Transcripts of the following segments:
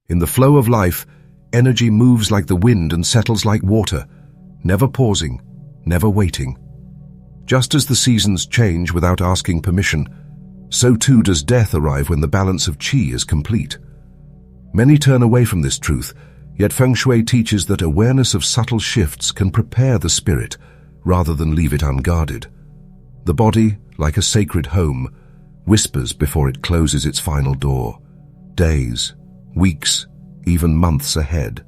In the flow of life, energy moves like the wind and settles like water, never pausing, never waiting. Just as the seasons change without asking permission, so too does death arrive when the balance of qi is complete. Many turn away from this truth, yet Fengshui teaches that awareness of subtle shifts can prepare the spirit rather than leave it unguarded. The body, like a sacred home, whispers before it closes its final door. Days, weeks, even months ahead,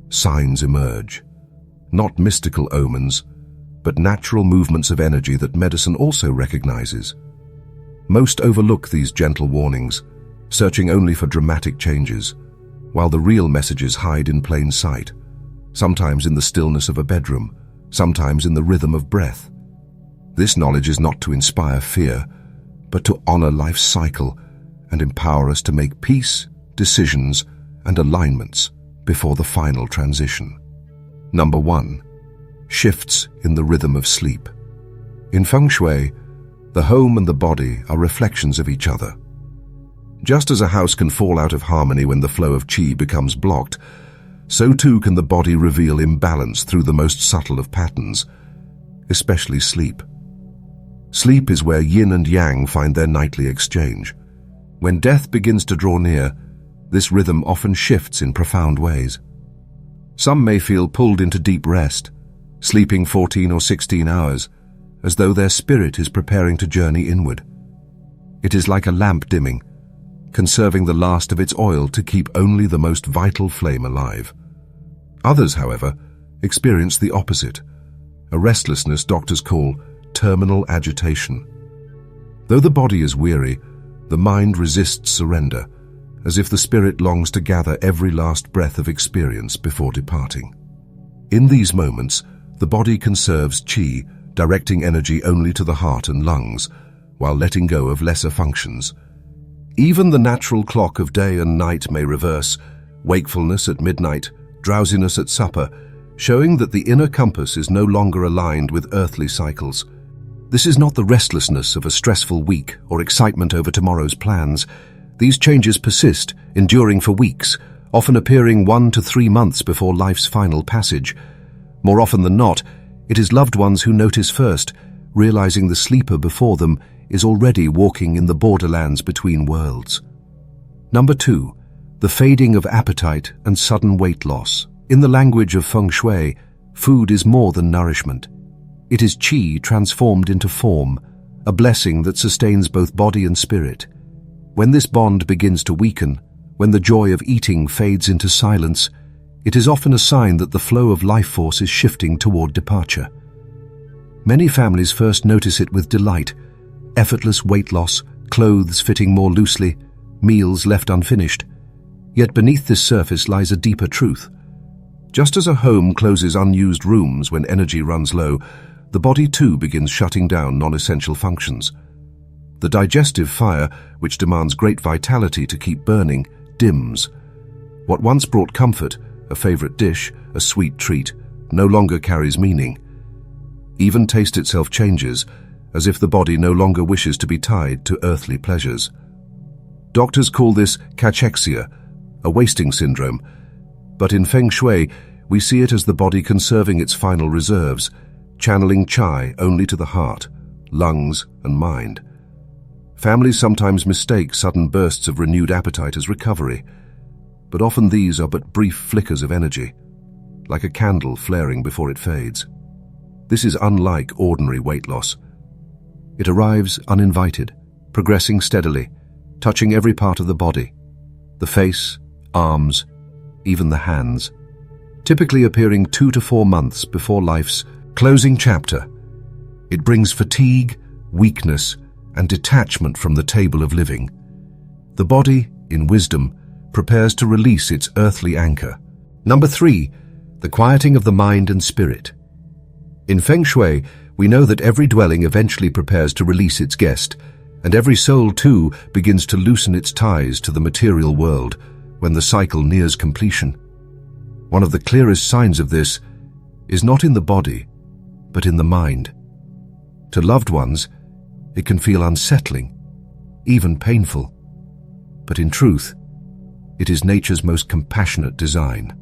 signs emerge. Not mystical omens, but natural movements of energy that medicine also recognizes. Most overlook these gentle warnings, searching only for dramatic changes, while the real messages hide in plain sight, sometimes in the stillness of a bedroom, sometimes in the rhythm of breath. This knowledge is not to inspire fear, but to honor life's cycle and empower us to make peace, decisions, and alignments before the final transition. Number 1. Shifts in the rhythm of sleep. In Feng Shui, the home and the body are reflections of each other. Just as a house can fall out of harmony when the flow of qi becomes blocked, so too can the body reveal imbalance through the most subtle of patterns, especially sleep. Sleep is where yin and yang find their nightly exchange. When death begins to draw near, this rhythm often shifts in profound ways. Some may feel pulled into deep rest, sleeping 14 or 16 hours, as though their spirit is preparing to journey inward. It is like a lamp dimming, conserving the last of its oil to keep only the most vital flame alive. Others, however, experience the opposite, a restlessness doctors call terminal agitation. Though the body is weary, the mind resists surrender, as if the spirit longs to gather every last breath of experience before departing. In these moments, the body conserves qi, directing energy only to the heart and lungs, while letting go of lesser functions. Even the natural clock of day and night may reverse, wakefulness at midnight, drowsiness at supper, showing that the inner compass is no longer aligned with earthly cycles. This is not the restlessness of a stressful week or excitement over tomorrow's plans. These changes persist, enduring for weeks, often appearing 1 to 3 months before life's final passage. More often than not, it is loved ones who notice first, realizing the sleeper before them is already walking in the borderlands between worlds. Number 2. The fading of appetite and sudden weight loss. In the language of Feng Shui, food is more than nourishment. It is qi transformed into form, a blessing that sustains both body and spirit. When this bond begins to weaken, when the joy of eating fades into silence, it is often a sign that the flow of life force is shifting toward departure. Many families first notice it with delight: effortless weight loss, clothes fitting more loosely, meals left unfinished. Yet beneath this surface lies a deeper truth. Just as a home closes unused rooms when energy runs low, the body too begins shutting down non-essential functions. The digestive fire, which demands great vitality to keep burning, dims. What once brought comfort, a favorite dish, a sweet treat, no longer carries meaning. Even taste itself changes, as if the body no longer wishes to be tied to earthly pleasures. Doctors call this cachexia, a wasting syndrome, but in Feng Shui, we see it as the body conserving its final reserves, channeling qi only to the heart, lungs, and mind. Families sometimes mistake sudden bursts of renewed appetite as recovery, but often these are but brief flickers of energy, like a candle flaring before it fades. This is unlike ordinary weight loss. It arrives uninvited, progressing steadily, touching every part of the body, the face, arms, even the hands, typically appearing 2 to 4 months before life's closing chapter. It brings fatigue, weakness, and detachment from the table of living. The body, in wisdom, prepares to release its earthly anchor. Number 3. The quieting of the mind and spirit. In Feng Shui, we know that every dwelling eventually prepares to release its guest, and every soul too begins to loosen its ties to the material world when the cycle nears completion. One of the clearest signs of this is not in the body, but in the mind. To loved ones, it can feel unsettling, even painful. But in truth, It is nature's most compassionate design.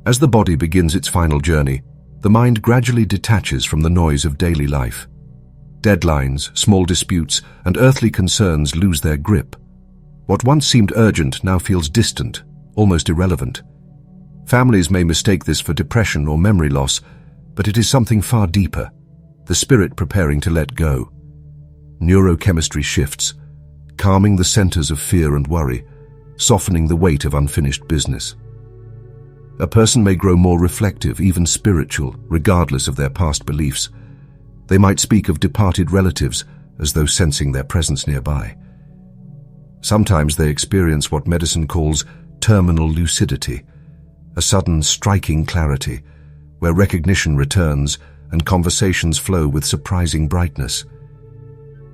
As the body begins its final journey, the mind gradually detaches from the noise of daily life. Deadlines, small disputes, and earthly concerns lose their grip. What once seemed urgent now feels distant, almost irrelevant. Families may mistake this for depression or memory loss, but it is something far deeper, the spirit preparing to let go. Neurochemistry shifts, calming the centers of fear and worry, softening the weight of unfinished business. A person may grow more reflective, even spiritual, regardless of their past beliefs. They might speak of departed relatives as though sensing their presence nearby. Sometimes they experience what medicine calls terminal lucidity, a sudden striking clarity, where recognition returns and conversations flow with surprising brightness.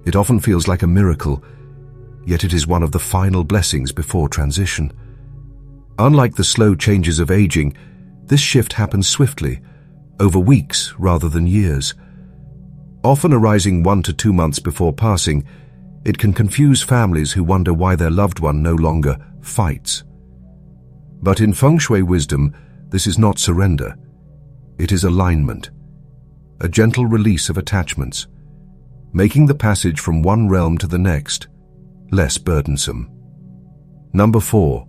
It often feels like a miracle, yet it is one of the final blessings before transition. Unlike the slow changes of aging, this shift happens swiftly, over weeks rather than years. Often arising 1 to 2 months before passing, it can confuse families who wonder why their loved one no longer fights. But in Fengshui wisdom, this is not surrender. It is alignment, a gentle release of attachments, making the passage from one realm to the next less burdensome. Number 4.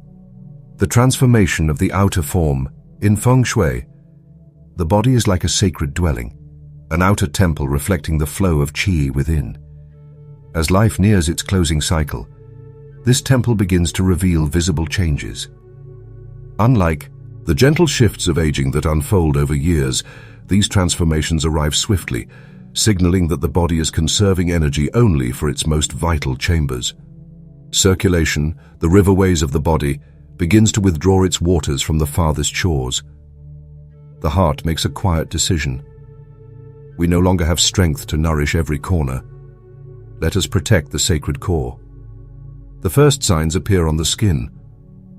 The transformation of the outer form. In Feng Shui, the body is like a sacred dwelling, an outer temple reflecting the flow of qi within. As life nears its closing cycle, this temple begins to reveal visible changes. Unlike the gentle shifts of aging that unfold over years, these transformations arrive swiftly, signaling that the body is conserving energy only for its most vital chambers. Circulation, the riverways of the body, begins to withdraw its waters from the farthest shores. The heart makes a quiet decision. We no longer have strength to nourish every corner. Let us protect the sacred core. The first signs appear on the skin.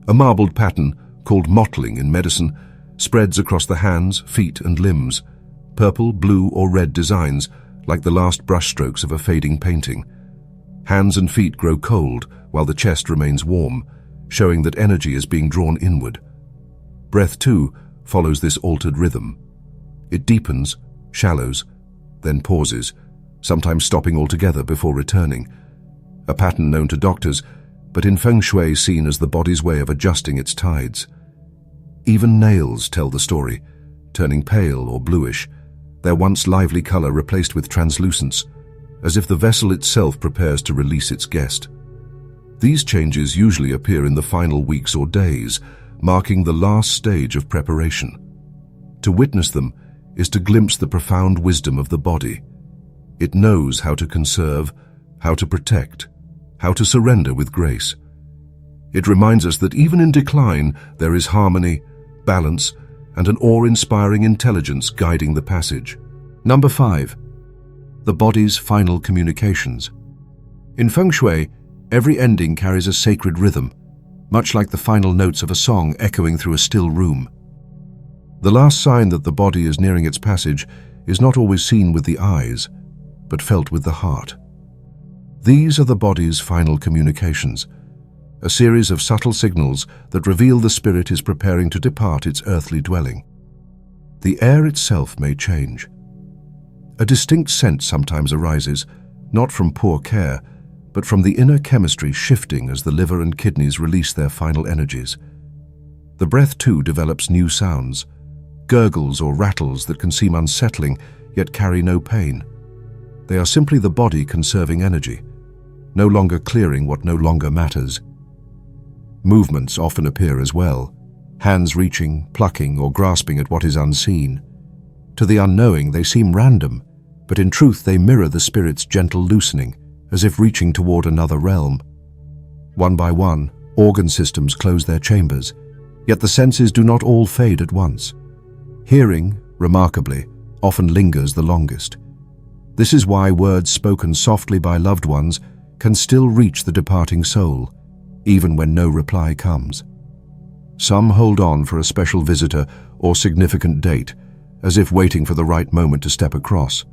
A marbled pattern, called mottling in medicine, spreads across the hands, feet, and limbs, purple, blue, or red designs, like the last brushstrokes of a fading painting. Hands and feet grow cold, while the chest remains warm, showing that energy is being drawn inward. Breath, too, follows this altered rhythm. It deepens, shallows, then pauses, sometimes stopping altogether before returning. A pattern known to doctors, but in Feng Shui seen as the body's way of adjusting its tides. Even nails tell the story, turning pale or bluish, their once lively color replaced with translucence, as if the vessel itself prepares to release its guest. These changes usually appear in the final weeks or days, marking the last stage of preparation. To witness them is to glimpse the profound wisdom of the body. It knows how to conserve, how to protect, how to surrender with grace. It reminds us that even in decline, there is harmony, balance, and an awe-inspiring intelligence guiding the passage. Number 5. The body's final communications. In Feng Shui, every ending carries a sacred rhythm, much like the final notes of a song echoing through a still room. The last sign that the body is nearing its passage is not always seen with the eyes, but felt with the heart. These are the body's final communications, a series of subtle signals that reveal the spirit is preparing to depart its earthly dwelling. The air itself may change. A distinct scent sometimes arises, not from poor care, but from the inner chemistry shifting as the liver and kidneys release their final energies. The breath, too, develops new sounds, gurgles or rattles that can seem unsettling, yet carry no pain. They are simply the body conserving energy, no longer clearing what no longer matters. Movements often appear as well, hands reaching, plucking, or grasping at what is unseen. To the unknowing, they seem random, but in truth they mirror the spirit's gentle loosening, as if reaching toward another realm. One by one, organ systems close their chambers, yet the senses do not all fade at once. Hearing, remarkably, often lingers the longest. This is why words spoken softly by loved ones can still reach the departing soul, even when no reply comes. Some hold on for a special visitor or significant date, as if waiting for the right moment to step across.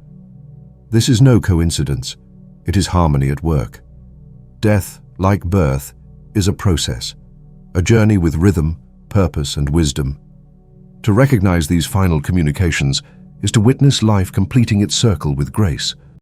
This is no coincidence. It is harmony at work. Death, like birth, is a process, a journey with rhythm, purpose, and wisdom. To recognize these final communications is to witness life completing its circle with grace.